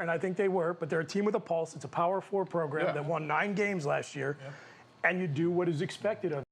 and I think they were, but they're a team with a pulse. It's a Power 4 program that won 9 games last year, and you do what is expected of you.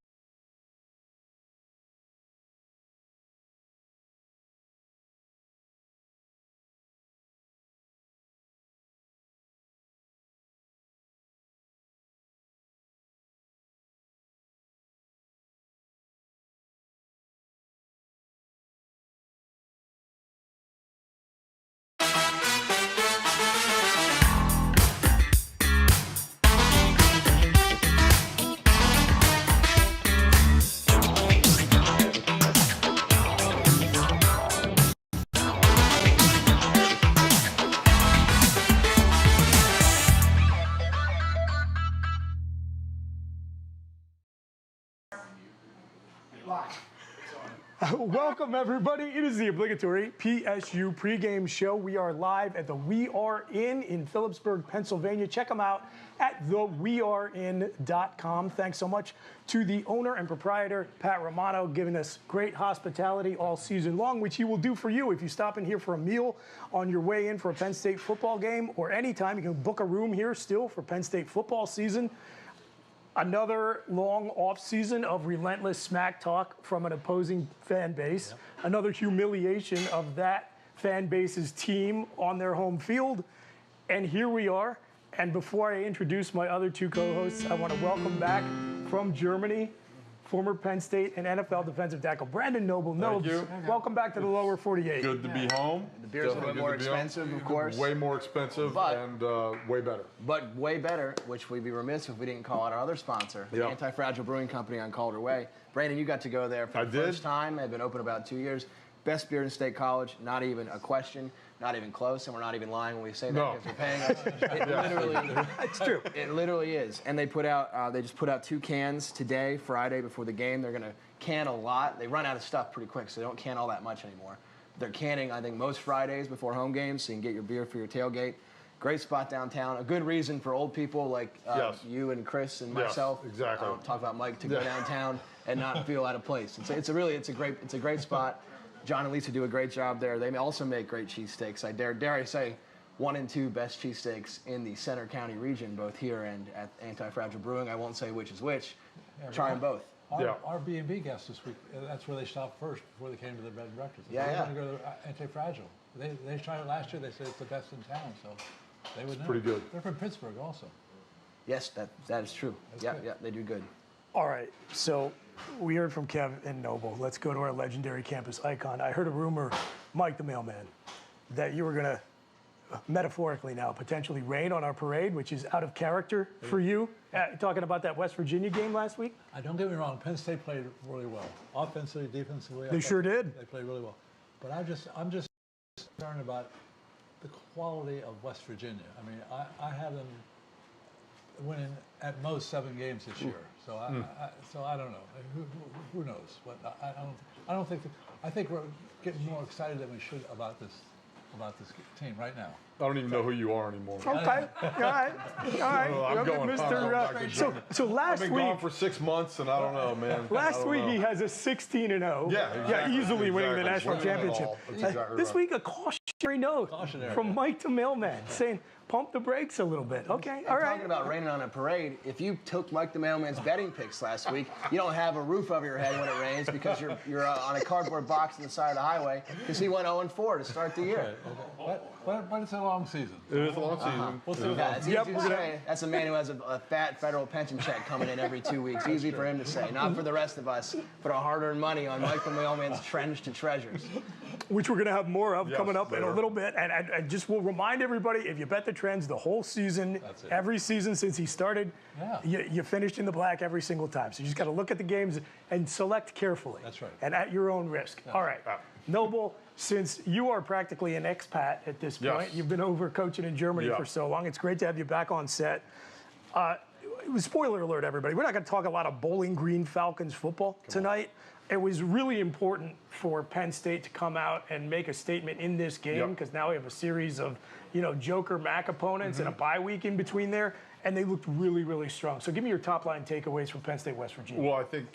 Welcome, everybody. It is the obligatory PSU pregame show. We are live at the We Are in Philipsburg, Pennsylvania. Check them out at thewearein.com. Thanks so much to the owner and proprietor, Pat Romano, giving us great hospitality all season long, which he will do for you if you stop in here for a meal on your way in for a Penn State football game, or anytime. You can book a room here still for Penn State football season. Another long off-season of relentless smack talk from an opposing fan base. Another humiliation of that fan base's team on their home field. And here we are. And before I introduce my other two co-hosts, I want to welcome back from Germany, former Penn State and NFL defensive tackle Brandon Noble. Thank you. Welcome back to the lower 48. Good to be home. The beer's a little bit more expensive, of course. Way more expensive, and way better. But way better, which we'd be remiss if we didn't call out our other sponsor, the Anti-Fragile Brewing Company on Calder Way. Brandon, you got to go there for the first time. They've been open about 2 years. Best beer in State College, not even a question, not even close, and we're not even lying when we say that because they're paying us. It literally, it's true. It literally is. And they just put out 2 cans today, Friday, before the game. They're going to can a lot. They run out of stuff pretty quick, so they don't can all that much anymore. They're canning, I think, most Fridays before home games, so you can get your beer for your tailgate. Great spot downtown. A good reason for old people like you and Chris and myself. Exactly. Talk about Mike to go downtown and not feel out of place. It's a great spot. John and Lisa do a great job there. They also make great cheesesteaks. I dare I say, 1 and 2 best cheesesteaks in the Center County region, both here and at Anti-Fragile Brewing. I won't say which is which. Try them both. Our B&B guests this week, that's where they stopped first before they came to their bed and breakfast. They want to go to Anti-Fragile. They tried it last year. They said it's the best in town, so they would know. Pretty good. They're from Pittsburgh also. Yes, that is true. Yeah, they do good. All right, so we heard from Kev and Noble. Let's go to our legendary campus icon. I heard a rumor, Mike the mailman, that you were going to, metaphorically now, potentially rain on our parade, which is out of character for you. Talking about that West Virginia game last week. Don't get me wrong, Penn State played really well. Offensively, defensively. They sure did. They played really well. But I'm just concerned about the quality of West Virginia. I mean, I have them winning at most 7 games this year. So I don't know. Who knows? But I don't think. I think we're getting more excited than we should about this team right now. I don't even know who you are anymore. Okay, all right. I'm going. So last I've been week, gone for 6 months, and I don't know, man. Last week he has a 16-0. Yeah, exactly, easily winning the national championship. This week a cautionary note from Mike the mailman saying, pump the brakes a little bit. Okay, all right. Talking about raining on a parade, if you took Mike the mailman's betting picks last week, you don't have a roof over your head when it rains because you're on a cardboard box on the side of the highway because he went 0-4 to start the year. But it's a long season. It is a long season. We'll see. It's easy to say. That's a man who has a fat federal pension check coming in every 2 weeks. Easy for him to say. Not for the rest of us. Put our hard-earned money on Mike the mailman's trench to treasures. Which we're going to have more of coming up in a little bit. And I just will remind everybody, if you bet the trends the whole season, every season since he started, you finished in the black every single time. So you just got to look at the games and select carefully. That's right. And at your own risk. All right. Noble, since you are practically an expat at this point, you've been over coaching in Germany for so long. It's great to have you back on set. Spoiler alert, everybody. We're not going to talk a lot of Bowling Green Falcons football tonight. It was really important for Penn State to come out and make a statement in this game because now we have a series of, Joker MAC opponents and a bye week in between there, and they looked really, really strong. So give me your top-line takeaways from Penn State, West Virginia. Well, I think,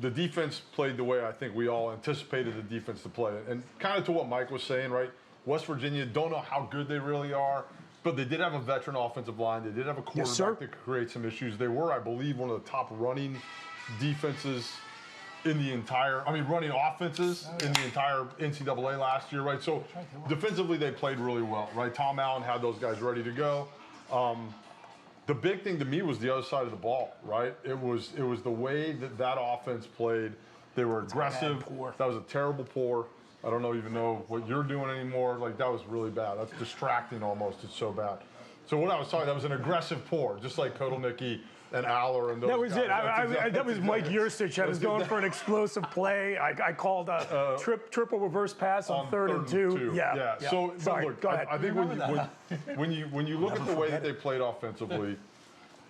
the defense played the way I think we all anticipated the defense to play. And kind of to what Mike was saying, right? West Virginia, don't know how good they really are, but they did have a veteran offensive line. They did have a quarterback that could create some issues. They were, I believe, one of the top running defenses in the entire, running offenses in the entire NCAA last year, right? So defensively, they played really well, right? Tom Allen had those guys ready to go. The big thing to me was the other side of the ball, right? It was the way that offense played. They were aggressive. That was a terrible pour. I don't even know what you're doing anymore. Like, that was really bad. That's distracting almost. It's so bad. So what I was talking, that was an aggressive pour, just like Kotelnicki and Aller and those That was guys. it. That was Mike Yurcich. I was going for an explosive play. I called a triple reverse pass on third and two. Yeah. So Sorry, look, go ahead. I think when you look at the way that they played offensively,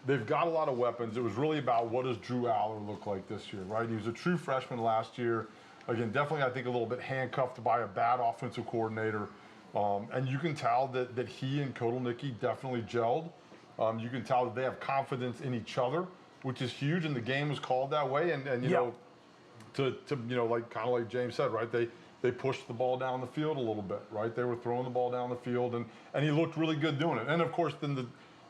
they've got a lot of weapons. It was really about what does Drew Aller look like this year, right? He was a true freshman last year. Again, definitely, I think, a little bit handcuffed by a bad offensive coordinator. And you can tell that he and Kotelnicki definitely gelled. You can tell that they have confidence in each other, which is huge, and the game was called that way. And you know, like kind of like James said, right? They pushed the ball down the field a little bit, right? They were throwing the ball down the field, and he looked really good doing it. And of course, then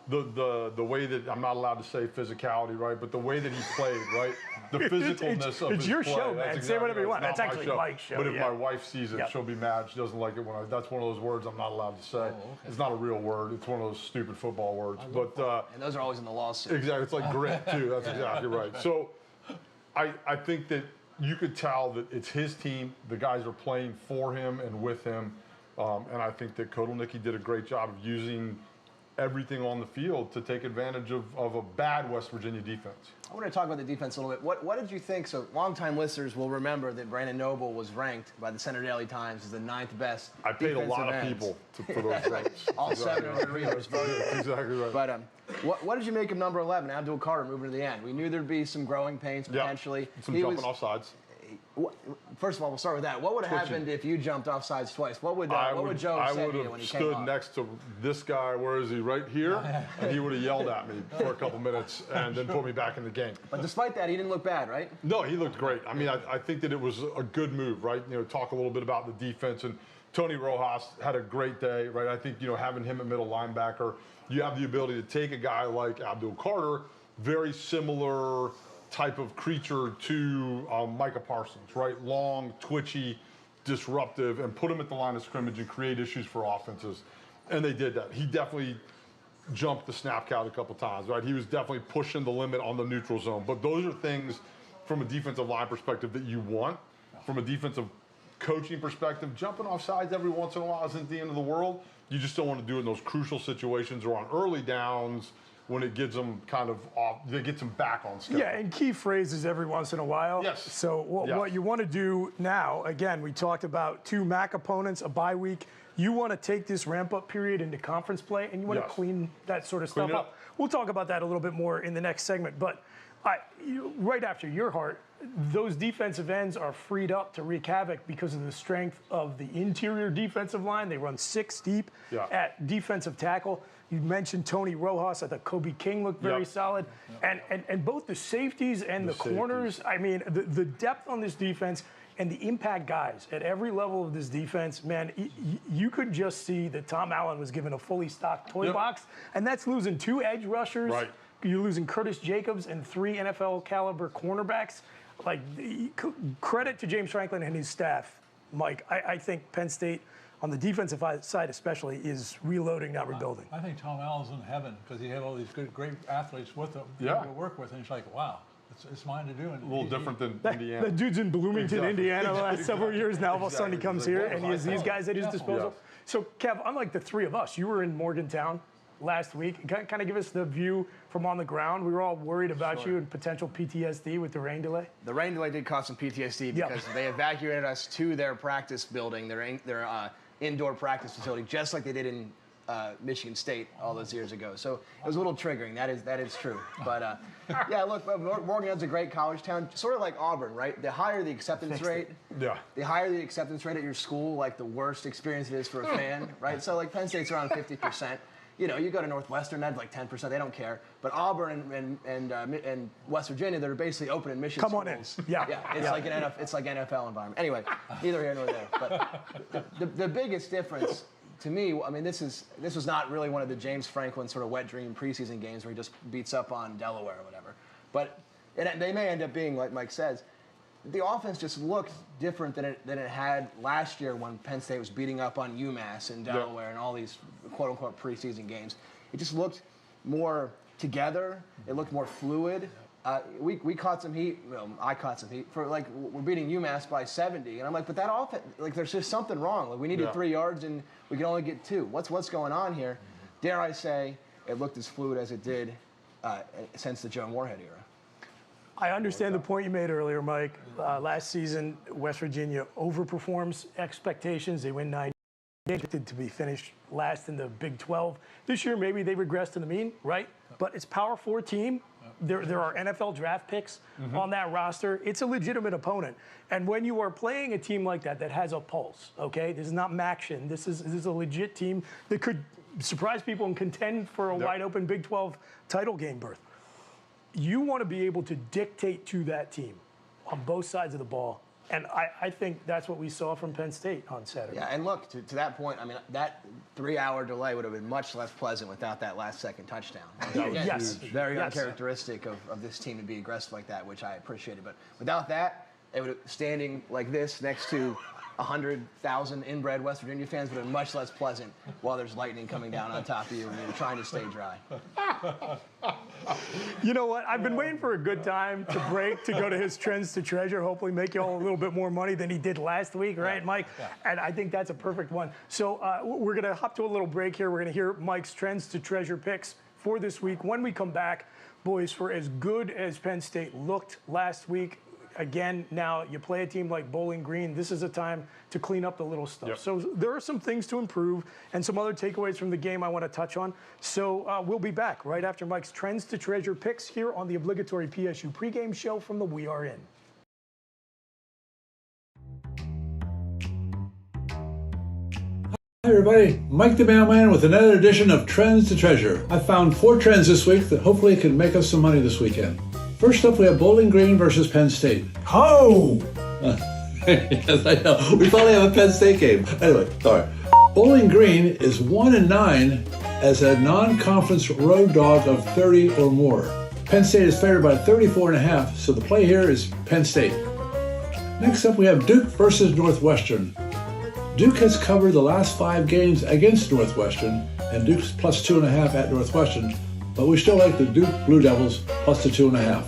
the way that, I'm not allowed to say physicality, right? But the way that he played, right? The physicalness of his play. It's your show, man. Exactly Say whatever you right. want. That's actually Mike's show. But if my wife sees it, she'll be mad. She doesn't like it when that's one of those words I'm not allowed to say. Okay. It's not a real word. It's one of those stupid football words. But And those are always in the lawsuit. exactly, it's like grit too. That's exactly right. So I think that you could tell that it's his team. The guys are playing for him and with him. And I think that Kotelnicki did a great job of using everything on the field to take advantage of a bad West Virginia defense. I want to talk about the defense a little bit. What did you think? So longtime listeners will remember that Brandon Noble was ranked by the Centre Daily Times as the 9th best. I paid a lot of defensive people for those votes. All 700 readers voted. Exactly right. But what did you make of number 11, Abdul Carter, moving to the end? We knew there'd be some growing pains potentially. Some jumping off sides. First of all, we'll start with that. What would have happened if you jumped off sides twice? What would Joe have said to you when he came stood off? next to this guy, where is he, right here, and he would have yelled at me for a couple minutes and then put me back in the game. But despite that, he didn't look bad, right? No, he looked great. I mean, I think that it was a good move, right? You know, talk a little bit about the defense, and Tony Rojas had a great day, right? I think, having him at middle linebacker, you have the ability to take a guy like Abdul Carter, very similar type of creature to Micah Parsons, right? Long, twitchy, disruptive, and put him at the line of scrimmage and create issues for offenses. And they did that. He definitely jumped the snap count a couple times, right? He was definitely pushing the limit on the neutral zone. But those are things from a defensive line perspective that you want. From a defensive coaching perspective, jumping off sides every once in a while isn't the end of the world. You just don't want to do it in those crucial situations or on early downs, when it gets them kind of off, it gets them back on schedule. Yeah, and key phrases every once in a while. Yes. So what you want to do now, again, we talked about 2 MAC opponents, a bye week. You want to take this ramp-up period into conference play, and you want to clean that sort of stuff up. We'll talk about that a little bit more in the next segment. But right after your heart, those defensive ends are freed up to wreak havoc because of the strength of the interior defensive line. They run 6 deep at defensive tackle. You mentioned Tony Rojas. I thought Kobe King looked very solid. And both the safeties and the corners, I mean, the depth on this defense and the impact guys at every level of this defense, man, you could just see that Tom Allen was given a fully stocked toy box. And that's losing 2 edge rushers. Right. You're losing Curtis Jacobs and 3 NFL caliber cornerbacks. Like, credit to James Franklin and his staff, Mike. I think Penn State, on the defensive side especially, is reloading, not rebuilding. I think Tom Allen's in heaven because he had all these great athletes with him to work with, and he's like, wow, it's mine to do. And a little different than Indiana. The dude's in Bloomington, Indiana the last several years now. All of a sudden he comes here and he has these guys at his disposal. So, Kev, unlike the 3 of us, you were in Morgantown last week. Kind of give us the view from on the ground. We were all worried about you and potential PTSD with the rain delay. The rain delay did cause some PTSD because they evacuated us to their practice building, their indoor practice facility, just like they did in Michigan State all those years ago. So it was a little triggering. That is true. But yeah, look, Morgantown's a great college town, sort of like Auburn, right? The higher the acceptance rate, the higher the acceptance rate at your school, like the worse experience it is for a fan, right? So like Penn State's around 50%. you go to Northwestern, that's like 10%. They don't care. But Auburn and West Virginia, they're basically open admission Come on schools. in. Yeah. It's like NFL environment. Anyway, neither here nor there. But the biggest difference to me, I mean, this was not really one of the James Franklin sort of wet dream preseason games where he just beats up on Delaware or whatever. But they may end up being, like Mike says, the offense just looked different than it had last year when Penn State was beating up on UMass and Delaware and all these quote-unquote preseason games. It just looked more together. It looked more fluid. We caught some heat. Well, I caught some heat for we're beating UMass by 70, and I'm like, but that offense, there's just something wrong. Like we needed 3 yards and we can only get 2. What's going on here? Dare I say, it looked as fluid as it did since the Joe Moorhead era. I understand the point you made earlier, Mike. Last season, West Virginia overperforms expectations. They win 9 games, to be finished last in the Big 12. This year, maybe they regress to the mean, right? But it's Power 4 team. There are NFL draft picks on that roster. It's a legitimate opponent. And when you are playing a team like that has a pulse, okay? This is not Maction. This is a legit team that could surprise people and contend for a wide open Big 12 title game berth. You want to be able to dictate to that team on both sides of the ball. And I think that's what we saw from Penn State on Saturday. Yeah, and look, to that point, I mean, that 3-hour delay would have been much less pleasant without that last-second touchdown. Again, Yes. very uncharacteristic of this team to be aggressive like that, which I appreciated. But without that, it would have, standing like this next to 100,000 inbred West Virginia fans would have been much less pleasant while there's lightning coming down on top of you and you're trying to stay dry. You know what? I've been waiting for a good time to break to go to his Trends to Treasure, hopefully make you all a little bit more money than he did last week, right, Mike? Yeah. And I think that's a perfect one. So we're going to hop to a little break here. We're going to hear Mike's Trends to Treasure picks for this week. When we come back, boys, for as good as Penn State looked last week, again, now you play a team like Bowling Green, this is a time to clean up the little stuff. Yep. So there are some things to improve and some other takeaways from the game I want to touch on. So we'll be back right after Mike's Trends to Treasure picks here on the obligatory PSU pregame show from the We Are In. Hi everybody, Mike the Mailman with another edition of Trends to Treasure. I found 4 trends this week that hopefully can make us some money this weekend. First up, we have Bowling Green versus Penn State. Oh! Yes, I know. We finally have a Penn State game. Anyway, sorry. Bowling Green is 1-9 as a non-conference road dog of 30 or more. Penn State is favored by 34.5, so the play here is Penn State. Next up, we have Duke versus Northwestern. Duke has covered the last 5 games against Northwestern, and Duke's plus 2.5 at Northwestern, but we still like the Duke Blue Devils plus the 2.5.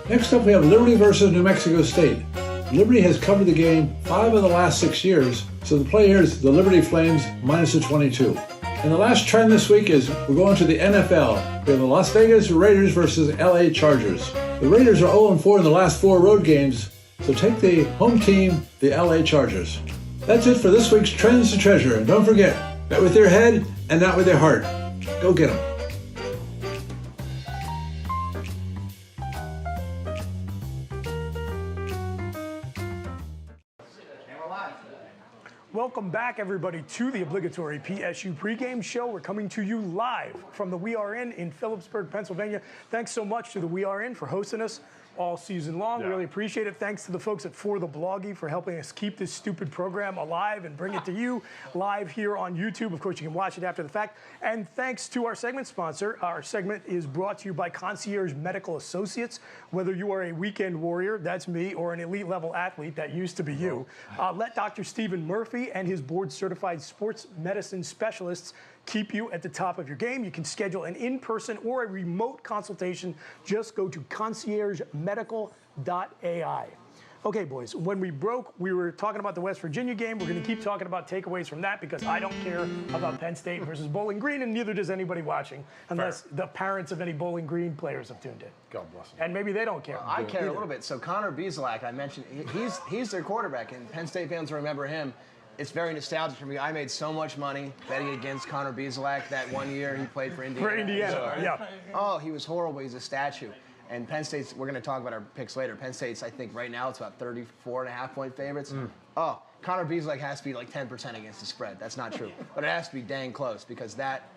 Next up, we have Liberty versus New Mexico State. Liberty has covered the game 5 of the last 6 years, so the play here is the Liberty Flames minus the 22. And the last trend this week is we're going to the NFL. We have the Las Vegas Raiders versus LA Chargers. The Raiders are 0-4 in the last 4 road games, so take the home team, the LA Chargers. That's it for this week's Trends to Treasure. And don't forget, bet with your head and not with your heart. Go get them. Welcome back, everybody, to the obligatory PSU pregame show. We're coming to you live from the We Are In Philipsburg, Pennsylvania. Thanks so much to the We Are In for hosting us all season long. Yeah. Really appreciate it. Thanks to the folks at For the Bloggy for helping us keep this stupid program alive and bring it to you live here on YouTube. Of course, you can watch it after the fact. And thanks to our segment sponsor. Our segment is brought to you by Concierge Medical Associates. Whether you are a weekend warrior, that's me, or an elite level athlete, that used to be you, let Dr. Stephen Murphy and his board-certified sports medicine specialists keep you at the top of your game. You can schedule an in-person or a remote consultation. Just go to conciergemedical.ai. Okay, boys, when we broke, we were talking about the West Virginia game. We're going to keep talking about takeaways from that because I don't care about Penn State versus Bowling Green, and neither does anybody watching, unless the parents of any Bowling Green players have tuned in. God bless them. And maybe they don't care. Well, I care a little bit. So Connor Beaslak, I mentioned, he's their quarterback, and Penn State fans remember him. It's very nostalgic for me. I made so much money betting against Connor Beaslak that one year he played for Indiana. For Indiana, yeah. Oh, he was horrible. He's a statue. And Penn State's, we're going to talk about our picks later. Penn State's, I think, right now it's about 34.5-point favorites. Oh, Connor Beaslak has to be like 10% against the spread. That's not true. But it has to be dang close because that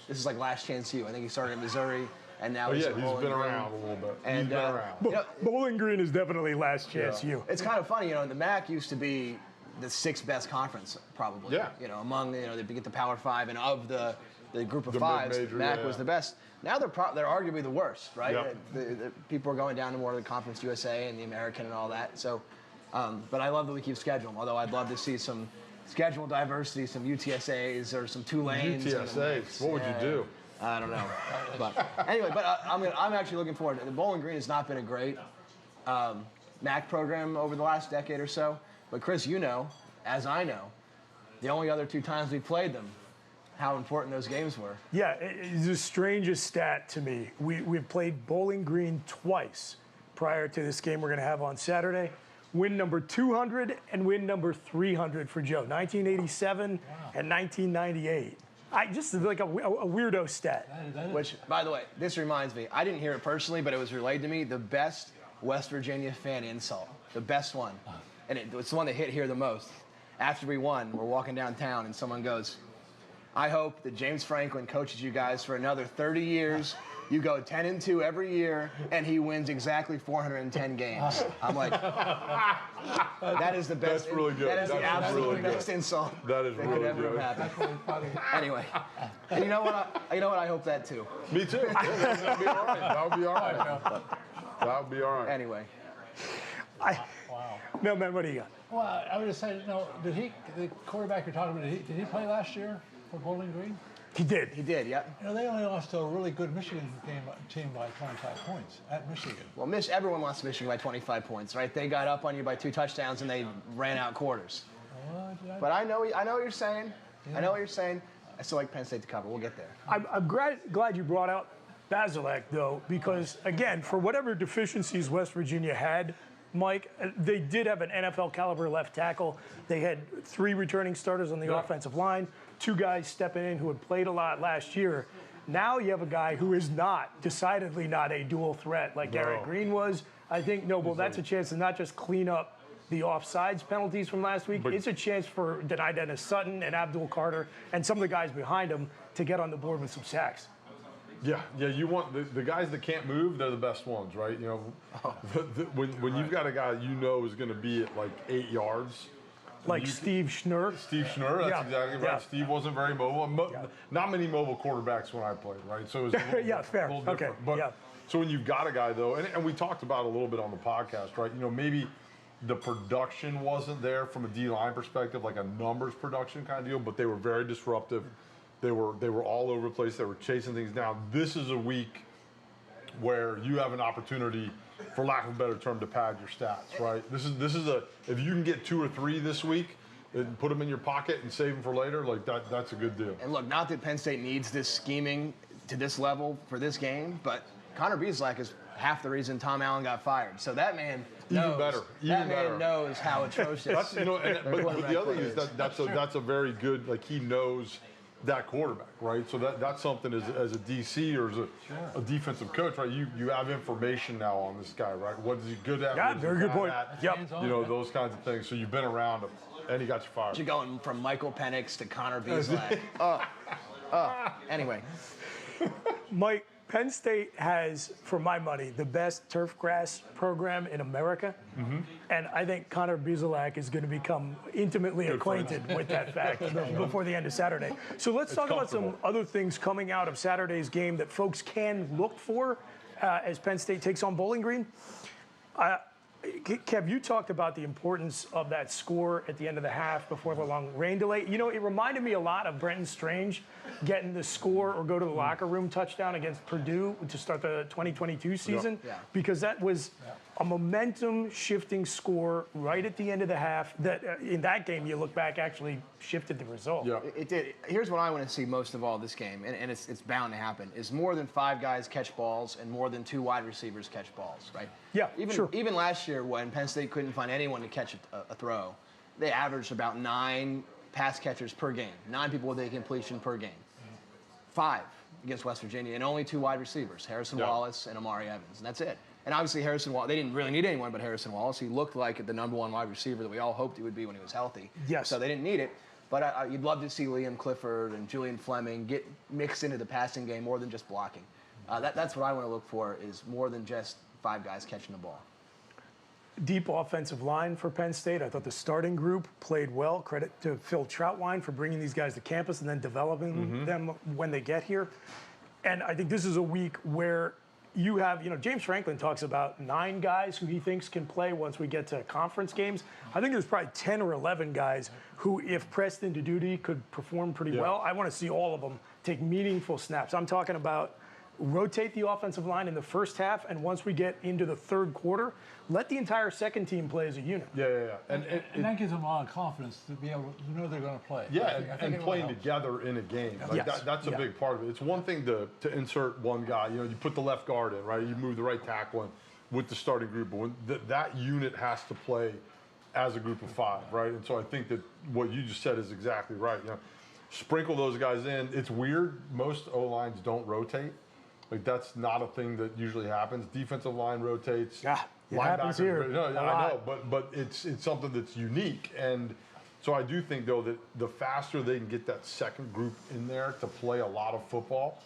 This is like last chance U. I think he started in Missouri, and now He's at Bowling been Green. around a little bit. And, He's been around. You know, Bowling Green is definitely last chance you. it's kind of funny, the MAC used to be the sixth best conference, probably. Yeah. Among they get the Power Five, and of the group of The fives, mid-major, MAC was the best. Now they're arguably the worst, right? Yep. The people are going down to more of the Conference USA and the American and all that. So, but I love that we keep scheduling. Although I'd love to see some schedule diversity, some UTSAs or some Tulanes. UTSAs. What would you do? I don't know. But anyway, I'm actually looking forward to it. The Bowling Green has not been a great MAC program over the last decade or so. But Chris, as I know, the only other 2 times we played them, how important those games were. Yeah, it's the strangest stat to me. We've played Bowling Green twice prior to this game we're going to have on Saturday. Win number 200 and win number 300 for Joe, 1987 and 1998. I just like a weirdo stat. Which, by the way, this reminds me, I didn't hear it personally, but it was relayed to me, the best West Virginia fan insult, the best one. And it's the one that hit here the most. After we won, we're walking downtown and someone goes, I hope that James Franklin coaches you guys for another 30 years. You go 10-2 every year, and he wins exactly 410 games. I'm like, that is the best. That's really good. That is the That's absolute really best good. insult That is that really could ever good. have happened. That's really funny. Anyway, and you know what? I hope that too. Me too. Yeah, that would be all right. That would be all right. That would be all right. Anyway, Wow. No, man, what do you got? Well, I would just say, the quarterback you're talking about, did he play last year for Bowling Green? He did. he did, yep. They only lost to a really good Michigan team by 25 points at Michigan. Well, everyone lost to Michigan by 25 points, right? They got up on you by 2 touchdowns and they ran out quarters. But I know what you're saying. I know what you're saying. I still like Penn State to cover. We'll get there. I'm glad you brought out Basilek, though, because, again, for whatever deficiencies West Virginia had, Mike, they did have an NFL caliber left tackle. They had 3 returning starters on the offensive line, 2 guys stepping in who had played a lot last year. Now you have a guy who is decidedly not a dual threat like Garrett Green was. I think, that's a chance to not just clean up the offsides penalties from last week. It's a chance for Dennis Sutton and Abdul Carter and some of the guys behind him to get on the board with some sacks. Yeah. You want the guys that can't move, they're the best ones, right? When you've got a guy is going to be at like 8 yards. Like Steve Schnurr. Steve Schnurr, that's exactly right. Yeah. Steve wasn't very mobile. Not many mobile quarterbacks when I played, right? So it was a little fair. little different. Okay. But, so when you've got a guy, though, and we talked about it a little bit on the podcast, right? Maybe the production wasn't there from a D-line perspective, like a numbers production kind of deal, but they were very disruptive. They were all over the place. They were chasing things down. This is a week where you have an opportunity, for lack of a better term, to pad your stats, right? This is if you can get 2 or 3 this week and put them in your pocket and save them for later, like that's a good deal. And look, not that Penn State needs this scheming to this level for this game, but Connor Beaslak is half the reason Tom Allen got fired. So that man knows. That man knows how atrocious. But the other thing is that's a very good, like, he knows that quarterback, right? So that's something as a DC or as a defensive coach, right? You have information now on this guy, right? What is he good at? Yeah, very good point. Yep. Those kinds of things. So you've been around him, and he got you fired. You're going from Michael Penix to Connor Beaslak. Anyway. Mike, Penn State has, for my money, the best turf grass program in America. Mm-hmm. And I think Connor Beaslak is going to become intimately acquainted with that fact before the end of Saturday. So let's talk about some other things coming out of Saturday's game that folks can look for as Penn State takes on Bowling Green. Kev, you talked about the importance of that score at the end of the half before the long rain delay. It reminded me a lot of Brenton Strange getting the score or go to the locker room touchdown against Purdue to start the 2022 season, because that was a momentum-shifting score right at the end of the half that in that game, you look back, actually shifted the result. Yeah. It did. Here's what I want to see most of all this game, and it's bound to happen, is more than 5 guys catch balls and more than 2 wide receivers catch balls, right? Yeah, Even last year when Penn State couldn't find anyone to catch a throw, they averaged about 9 pass catchers per game, 9 people with a completion per game. 5 against West Virginia, and only 2 wide receivers, Harrison Wallace and Amari Evans, and that's it. And obviously Harrison Wallace, they didn't really need anyone but Harrison Wallace. He looked like the #1 wide receiver that we all hoped he would be when he was healthy. Yes. So they didn't need it. But you'd love to see Liam Clifford and Julian Fleming get mixed into the passing game more than just blocking. That's what I want to look for, is more than just 5 guys catching the ball. Deep offensive line for Penn State. I thought the starting group played well. Credit to Phil Troutwine for bringing these guys to campus and then developing them when they get here. And I think this is a week where you have, James Franklin talks about 9 guys who he thinks can play once we get to conference games. I think there's probably 10 or 11 guys who, if pressed into duty, could perform pretty well. I want to see all of them take meaningful snaps. I'm talking about rotate the offensive line in the first half, and once we get into the third quarter, let the entire second team play as a unit. And that gives them a lot of confidence to be able to know they're going to play. I think playing together in a game. That's a big part of it. It's one thing to insert one guy. You put the left guard in, right? You move the right tackle in with the starting group. But when that unit has to play as a group of 5, right? And so I think that what you just said is exactly right. Sprinkle those guys in. It's weird. Most O-lines don't rotate. That's not a thing that usually happens. Defensive line rotates. Yeah, it happens here. I know, but it's something that's unique. And so I do think, though, that the faster they can get that second group in there to play a lot of football,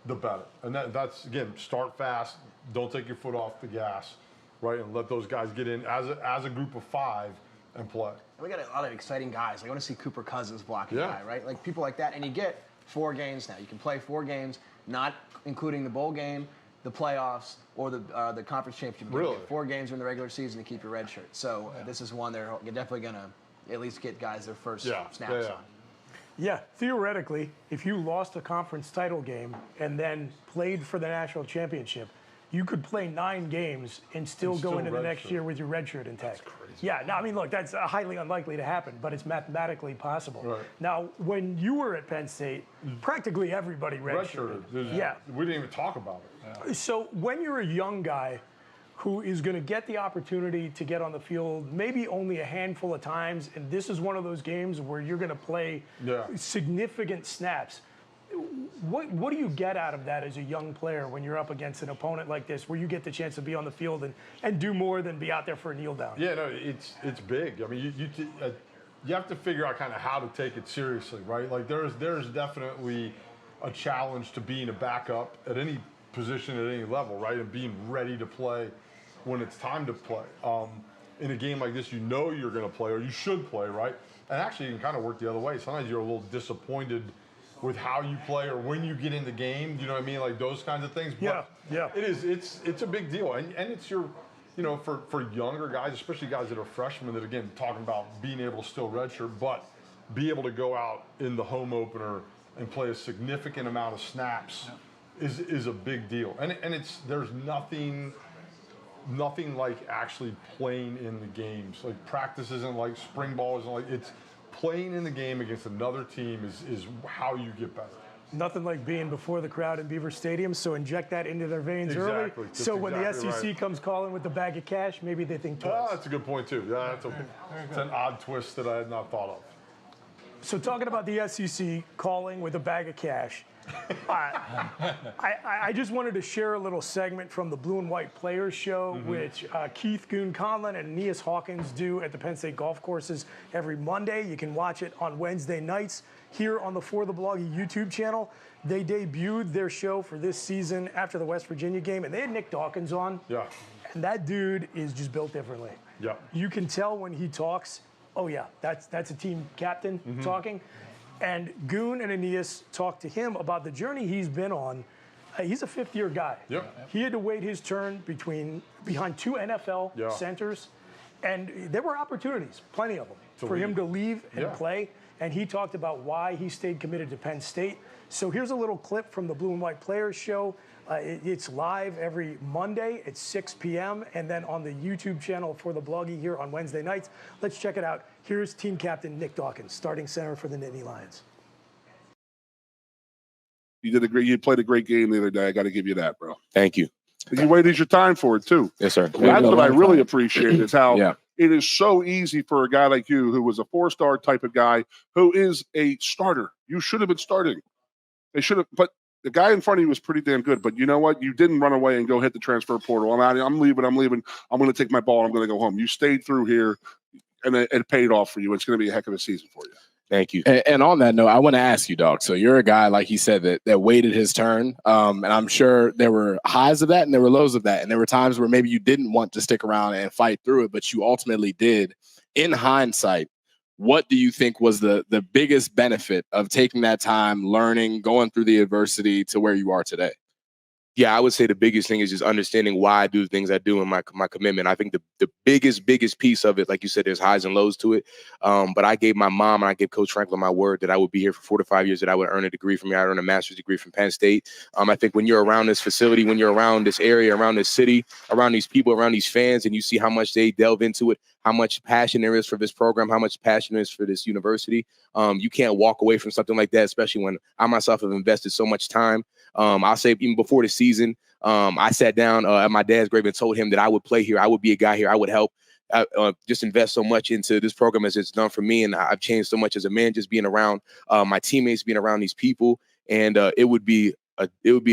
the better. And that's, again, start fast. Don't take your foot off the gas, right? And let those guys get in as a group of 5 and play. And we got a lot of exciting guys. I want to see Cooper Cousins blocking a guy, right? People like that. And you get 4 games now. You can play 4 games, not including the bowl game, the playoffs, or the conference championship game. Really? 4 games during the regular season to keep your red shirt. So this is one they're definitely going to at least get guys their first snaps on. Yeah, theoretically, if you lost a conference title game and then played for the national championship, you could play 9 games and still go into the next year with your red shirt intact. That's crazy. Yeah, no, I mean, look, that's highly unlikely to happen, but it's mathematically possible. Right. Now, when you were at Penn State, practically everybody redshirted. Yeah. We didn't even talk about it. So when you're a young guy who is going to get the opportunity to get on the field maybe only a handful of times, and this is one of those games where you're going to play significant snaps, what do you get out of that as a young player when you're up against an opponent like this, where you get the chance to be on the field and do more than be out there for a kneel down? Yeah, no, it's big. I mean, you have to figure out kind of how to take it seriously, right? There's definitely a challenge to being a backup at any position at any level, right? And being ready to play when it's time to play. In a game like this, you're going to play, or you should play, right? And actually, you can kind of work the other way. Sometimes you're a little disappointed with how you play or when you get in the game, you know what I mean? Those kinds of things. But it's a big deal. And it's your, for younger guys, especially guys that are freshmen that, again, talking about being able to still redshirt, but be able to go out in the home opener and play a significant amount of snaps is a big deal. And there's nothing like actually playing in the games. Practice isn't like spring ball isn't like, it's playing in the game against another team is how you get better. Nothing like being before the crowd in Beaver Stadium, so inject that into their veins early. So when the SEC comes calling with the bag of cash, maybe they think twice. That's a good point, too. Yeah, it's an odd twist that I had not thought of. So talking about the SEC calling with a bag of cash, I just wanted to share a little segment from the Blue and White Players Show, which Keith Goon-Conlon and Aeneas Hawkins do at the Penn State golf courses every Monday. You can watch it on Wednesday nights here on the For the Bloggy YouTube channel. They debuted their show for this season after the West Virginia game, and they had Nick Dawkins on. Yeah. And that dude is just built differently. Yeah. You can tell when he talks, oh yeah, that's a team captain talking. And Goon and Aeneas talked to him about the journey he's been on. He's a 5th-year guy. Yep. He had to wait his turn behind 2 NFL centers, and there were opportunities, plenty of them, for him to leave and play. And he talked about why he stayed committed to Penn State. So here's a little clip from the Blue and White Players Show. It's live every Monday at 6 p.m. and then on the YouTube channel For the Bloggy here on Wednesday nights. Let's check it out. Here's team captain Nick Dawkins, starting center for the Nittany Lions. You played a great game the other day. I got to give you that, bro. Thank you. You waited your time for it too. Yes, sir. That's what I really appreciate is how it is so easy for a guy like you, who was a 4-star type of guy, who is a starter. You should have been starting. They should have, but the guy in front of you was pretty damn good. But you know what? You didn't run away and go hit the transfer portal. I'm leaving. I'm going to take my ball. I'm going to go home. You stayed through here, and it paid off for you. It's going to be a heck of a season for you. Thank you. And on that note, I want to ask you, Doc. So you're a guy, like he said, that waited his turn. And I'm sure there were highs of that and there were lows of that. And there were times where maybe you didn't want to stick around and fight through it, but you ultimately did. In hindsight, what do you think was the biggest benefit of taking that time, learning, going through the adversity to where you are today? Yeah, I would say the biggest thing is just understanding why I do the things I do and my commitment. I think the biggest piece of it, like you said, there's highs and lows to it. But I gave my mom and I gave Coach Franklin my word that I would be here for 4 to 5 years, that I would earn a degree from here. I earned a master's degree from Penn State. I think when you're around this facility, when you're around this area, around this city, around these people, around these fans, and you see how much they delve into it, how much passion there is for this program, how much passion there is for this university, you can't walk away from something like that, especially when I myself have invested so much time. I'll say even before the season, I sat down at my dad's grave and told him that I would play here. I would be a guy here. I would help just invest so much into this program as it's done for me. And I've changed so much as a man, just being around my teammates, being around these people. And it would be a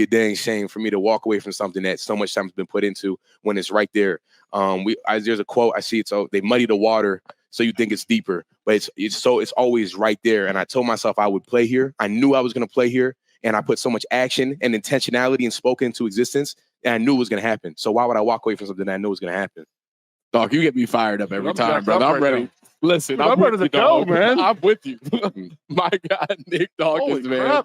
dang shame for me to walk away from something that so much time has been put into when it's right there. There's a quote I see. So they muddy the water so you think it's deeper, but it's always right there. And I told myself I would play here. I knew I was going to play here. And I put so much action and intentionality and spoke into existence, and I knew it was going to happen. So why would I walk away from something that I knew was going to happen? Dog, you get me fired up every time, brother. I'm ready. Now. Listen, I'm ready to go, man. I'm with you. My God, Nick Dawkins, man.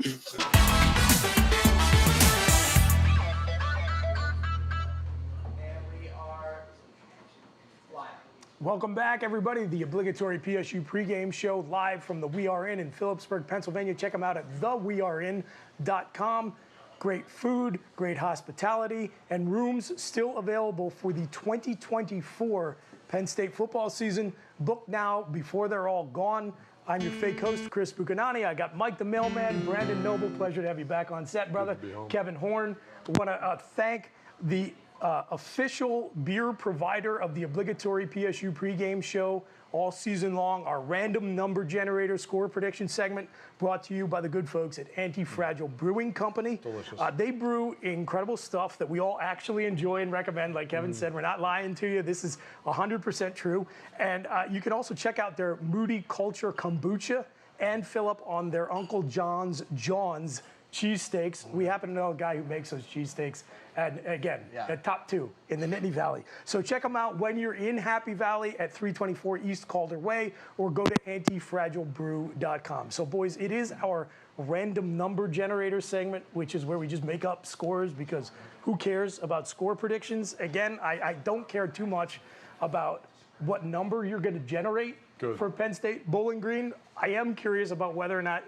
Welcome back, everybody. The obligatory PSU pregame show live from the We Are in Philipsburg, Pennsylvania. Check them out at thewearein.com. Great food, great hospitality, and rooms still available for the 2024 Penn State football season. Book now before they're all gone. I'm your fake host, Chris Bucanani. I got Mike the Mailman, Brandon Noble. Pleasure to have you back on set, brother. Kevin Horn. I want to thank the official beer provider of the obligatory PSU pregame show all season long, our random number generator score prediction segment, brought to you by the good folks at Anti-Fragile Brewing Company. Delicious. They brew incredible stuff that we all actually enjoy and recommend. Like Kevin said, we're not lying to you. This is 100% true. And you can also check out their Moody Culture Kombucha and fill up on their Uncle John's cheesesteaks. We happen to know a guy who makes those cheesesteaks, and again, at top 2 in the Nittany Valley. So check them out when you're in Happy Valley at 324 East Calder Way, or go to antifragilebrew.com. So boys, it is our random number generator segment, which is where we just make up scores, because who cares about score predictions? Again, I don't care too much about what number you're going to generate for Penn State Bowling Green. I am curious about whether or not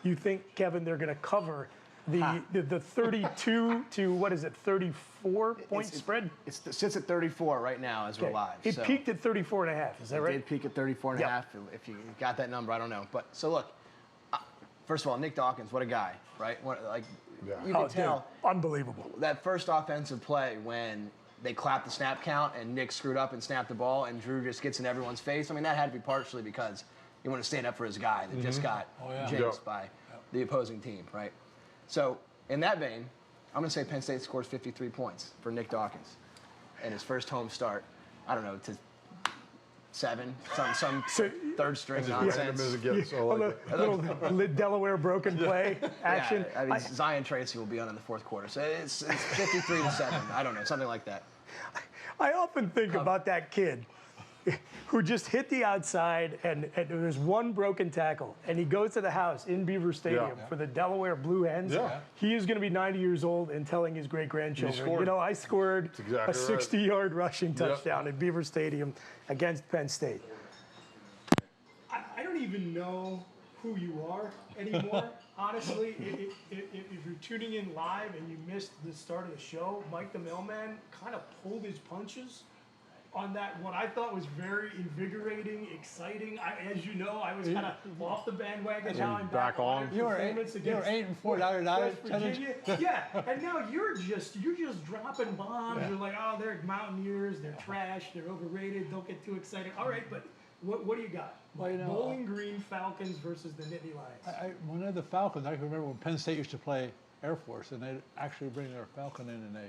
you think, Kevin, they're going to cover the 32 to, what is it, 34 point spread? It sits at 34 right now as we're live. It peaked at 34 and a half. Is that right? It did peak at 34 and a half. If you got that number, I don't know. But so look, first of all, Nick Dawkins, what a guy, right? You can tell. Dude, unbelievable. That first offensive play when they clapped the snap count and Nick screwed up and snapped the ball and Drew just gets in everyone's face. I mean, that had to be partially because he wanted to stand up for his guy that just got jinxed by the opposing team, right? So in that vein, I'm going to say Penn State scores 53 points for Nick Dawkins in his first home start. I don't know, to 7, some third string nonsense. A little Delaware broken play action. I mean, Zion Tracy will be on in the fourth quarter. So it's 53 to 7. I don't know, something like that. I often think about that kid who just hit the outside, and there's one broken tackle, and he goes to the house in Beaver Stadium for the Delaware Blue Hens. He is going to be 90 years old and telling his great-grandchildren, you know, I scored a 60-yard rushing touchdown at Beaver Stadium against Penn State. I don't even know who you are anymore. Honestly, if you're tuning in live and you missed the start of the show, Mike the Mailman kind of pulled his punches on that, what I thought was very invigorating, exciting. As you know, I was kind of off the bandwagon. Now I'm back on. You were 8-4, now you're 9. Virginia. Yeah, and now you're just dropping bombs. You're like, oh, they're Mountaineers, they're trash, they're overrated. Don't get too excited. All right, but what do you got? Well, you know, Bowling Green Falcons versus the Nittany Lions. When they're the Falcons, I can remember when Penn State used to play Air Force, and they'd actually bring their Falcon in, and they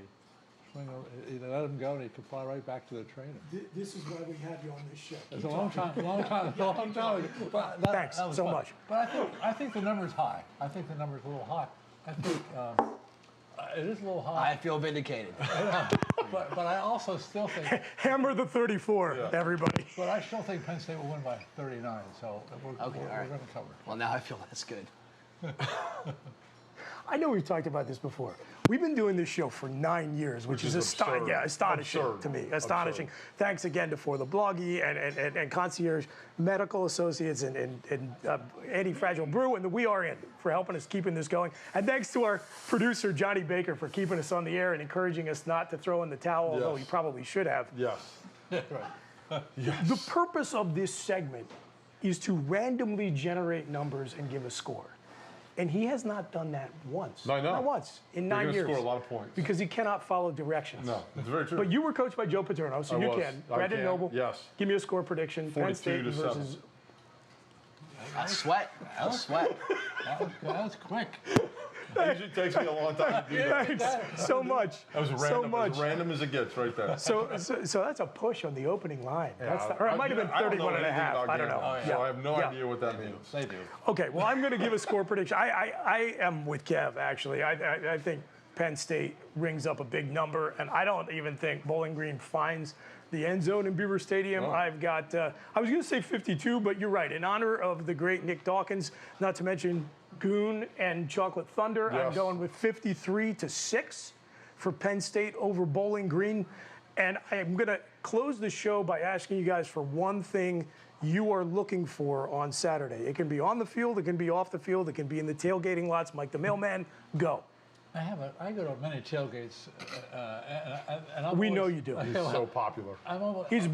swing. You let him go, and he could fly right back to the trainer. This is why we have you on this show. It's a long time ago. But Thanks that was so fun. much. But I think the number's high. I think the number's a little high. I think it is a little high. I feel vindicated. But I also still think. Hammer the 34, everybody. But I still think Penn State will win by 39. So we're all going right. to cover. Well, now I feel that's good. I know we've talked about this before. We've been doing this show for 9 years, which is absurd. astonishing Absurd. to me. Astonishing. Absurd. Thanks again to For the Bloggy and Concierge Medical Associates and Anti-Fragile Brew and the We Are In for helping us keeping this going. And thanks to our producer, Johnny Baker, for keeping us on the air and encouraging us not to throw in the towel, although he probably should have. Yes. Right. The purpose of this segment is to randomly generate numbers and give a score. And he has not done that once. I know. Not once in 9 years. You're going to score a lot of points. Because he cannot follow directions. No, it's very true. But you were coached by Joe Paterno, so you was. can. I Brandon can, Noble. yes. Give me a score prediction. Penn State 42-7. versus. I sweat. I sweat. That was quick. It usually takes me a long time to do that. Thanks so much. That was random, So much. as random as it gets right there. So that's a push on the opening line. Or it might have been I don't 31 and a anything half. about I don't know. gambling, so I have no idea what that means. They do. Okay, well, I'm going to give a score prediction. I am with Kev, actually. I think Penn State rings up a big number, and I don't even think Bowling Green finds the end zone in Beaver Stadium. I've got, I was going to say 52, but you're right. In honor of the great Nick Dawkins, not to mention Goon and Chocolate Thunder, I'm Yes. going with 53-6 for Penn State over Bowling Green. And I'm going to close the show by asking you guys for one thing you are looking for on Saturday. It can be on the field, it can be off the field, it can be in the tailgating lots. Mike the Mailman, go. I go to many tailgates, and I'm We always, know you do. He's so popular. I'm always, He's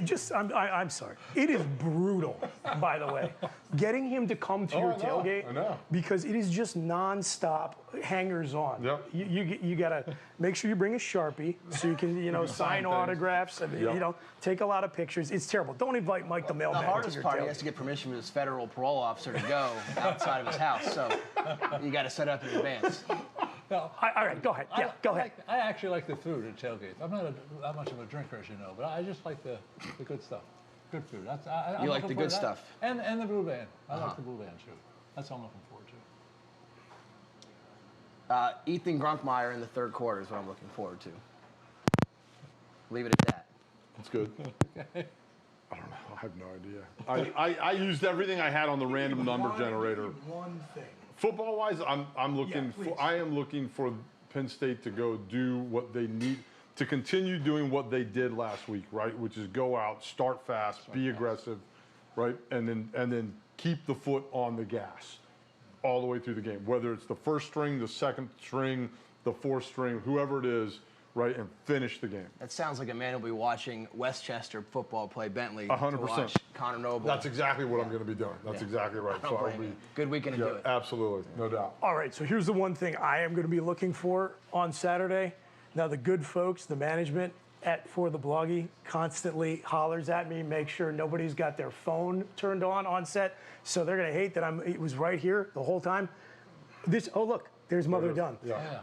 just. I'm sorry. It is brutal, by the way, getting him to come to your I know, tailgate I know. because it is just nonstop hangers on. Yep. You gotta make sure you bring a Sharpie so you can sign sign things. autographs and Yep. take a lot of pictures. It's terrible. Don't invite Mike the The Mailman to hardest your part, he tailgate. has to get permission from his federal parole officer to go outside of his house. So you got to set up in advance. no, All right, go ahead. Yeah, go ahead. I actually like the food at tailgates. I'm not that much of a drinker, as you know, but I just like the good stuff. Good food. I'm You like looking the forward good to that. stuff. And the blue band. I like the blue band too. That's what I'm looking forward to. Ethan Grunkmeyer in the third quarter is what I'm looking forward to. Leave it at that. That's good. I don't know. I have no idea. I used everything I had on the random number generator. One thing. Football wise, I'm looking please. for. I am looking for Penn State to go do what they need to continue doing what they did last week, right? Which is go out, start fast, be aggressive, right? And then keep the foot on the gas all the way through the game. Whether it's the first string, the second string, the fourth string, whoever it is, right? And finish the game. That sounds like a man who'll be watching Westchester football play Bentley 100%. to watch Connor Noble. That's exactly what I'm going to be doing. That's exactly right. I don't So I'll blame be. you. Good weekend to do Yeah, it. absolutely, no doubt. All right, so here's the one thing I am going to be looking for on Saturday. Now, the good folks, the management at For the Bloggy constantly hollers at me, make sure nobody's got their phone turned on set. So they're going to hate that it was right here the whole time. Oh, look, there's Mother Dunn. Yeah.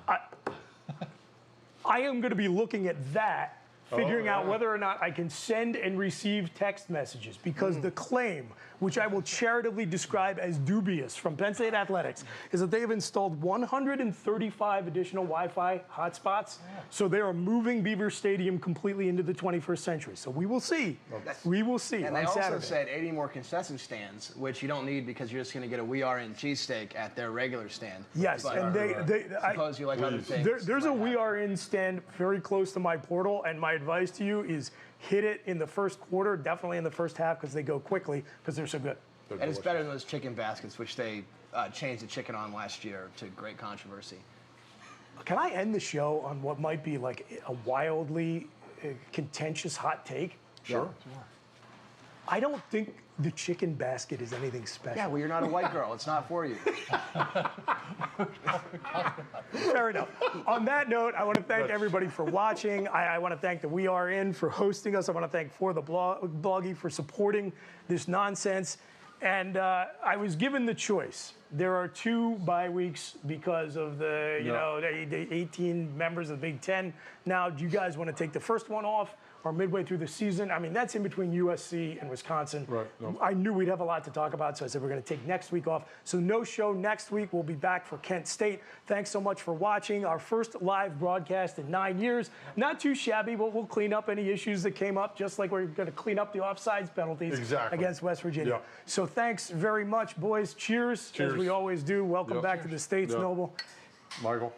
I am going to be looking at that, figuring out yeah. whether or not I can send and receive text messages, because the claim, which I will charitably describe as dubious from Penn State Athletics, is that they have installed 135 additional Wi-Fi hotspots. So they are moving Beaver Stadium completely into the 21st century. So we will see. We will see And on they also Saturday. said 80 more concession stands, which you don't need because you're just going to get a We Are In cheesesteak at their regular stand. Yes, But and I suppose you like other things. there's a We Are In stand very close to my portal, and my advice to you is hit it in the first quarter, definitely in the first half, because they go quickly because they're so good. And it's better than those chicken baskets, which they changed the chicken on last year to great controversy. Can I end the show on what might be like a wildly contentious hot take? Sure. I don't think the chicken basket is anything special. Yeah, well, you're not a white girl. It's not for you. Fair enough. On that note, I want to thank everybody for watching. I want to thank the We Are In for hosting us. I want to thank For the Bloggy for supporting this nonsense. And I was given the choice there are 2 bye weeks because of the, you know, the 18 members of the Big Ten. Now, do you guys want to take the first one off or midway through the season? I mean, that's in between USC and Wisconsin. Right. No. I knew we'd have a lot to talk about, so I said we're going to take next week off. So no show next week. We'll be back for Kent State. Thanks so much for watching our first live broadcast in 9 years. Not too shabby, but we'll clean up any issues that came up, just like we're going to clean up the offsides penalties against West Virginia. Yep. So thanks very much, boys. Cheers, as we always do. Welcome back to the States, Noble. Michael.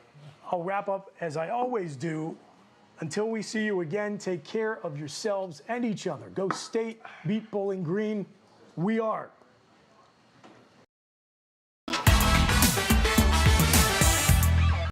I'll wrap up as I always do. Until we see you again, take care of yourselves and each other. Go State, beat Bowling Green. We are